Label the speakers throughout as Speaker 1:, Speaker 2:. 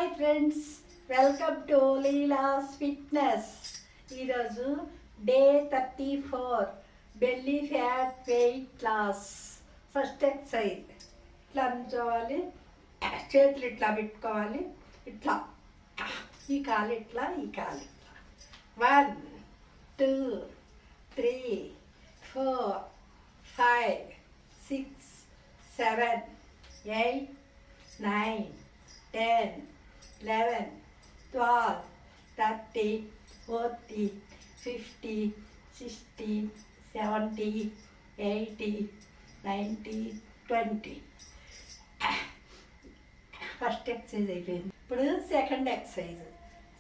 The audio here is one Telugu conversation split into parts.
Speaker 1: Hi friends, welcome to Leela's fitness. ఈరోజు day 34 belly fat weight loss. First exercise ఇట్లా నుంచోవాలి, చేతులు ఇట్లా పెట్టుకోవాలి, ఇట్లా ఈ కాలు ఇట్లా, ఈ కాలు ఇట్లా. 1 2 3 4 5 6 7 8 9 10 11 12 13 14 15 16 17 18 19 20. ఫస్ట్ ఎక్సర్సైజ్ అయిపోయింది. ఇప్పుడు సెకండ్ ఎక్సర్సైజ్.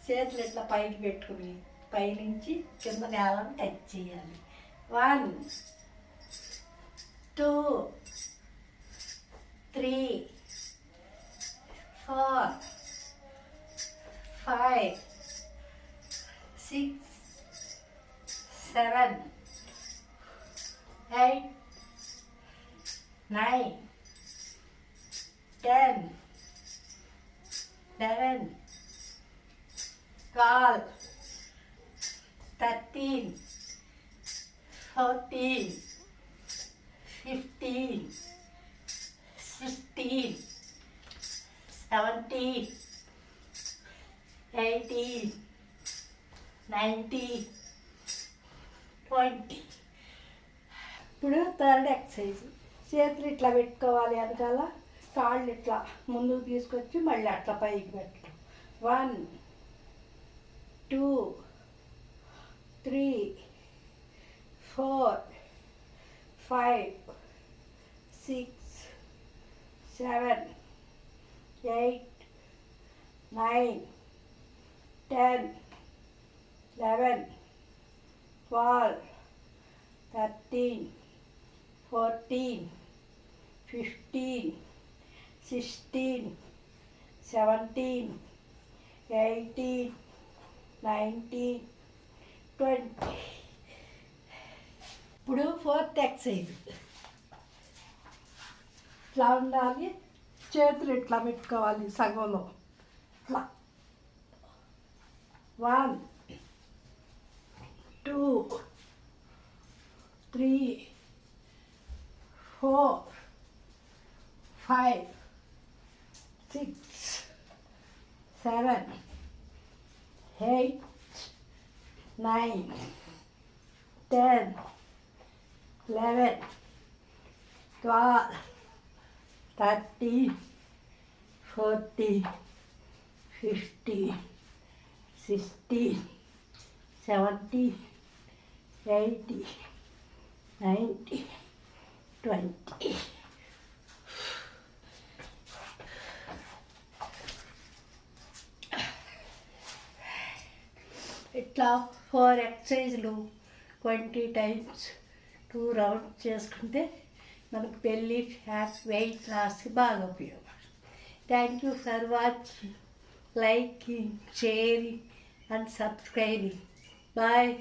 Speaker 1: చేతులు ఇట్లా పైకి పెట్టుకుని పైనుంచి కింద నేలను టచ్ చేయాలి. 1 2 3 4 5 6 7 8 9 10 11 12 13 14 15 16 17 18 19 20. ఇప్పుడు థర్డ్ ఎక్సర్సైజ్. చేతులు ఇట్లా పెట్టుకోవాలి, వెనకాల కాళ్ళు ఇట్లా ముందుకు తీసుకొచ్చి మళ్ళీ అట్లా పైకి పెట్టు. 1 2 3 4 5 6 7 8 9 10 11 12 13 14 15 16 17 18 19 20. ఇప్పుడు ఫోర్త్ ఎక్సర్సైజ్. ఇట్లా ఉండాలి, చేతులు ఇట్లా పెట్టుకోవాలి సగంలో ఇట్లా. 1 2 3 4 5 6 7 8 9 10 11 12 13 14 15 16 17 18 19 20. ఇట్లా 4 ఎక్సర్సైజ్లు 20 టైమ్స్ 2 రౌండ్స్ చేసుకుంటే మనకు బెల్లీ ఫ్యాట్ వెయిట్ లాస్కి బాగా ఉపయోగపడుతుంది. Thank you for watching, liking, sharing and subscribing. Bye.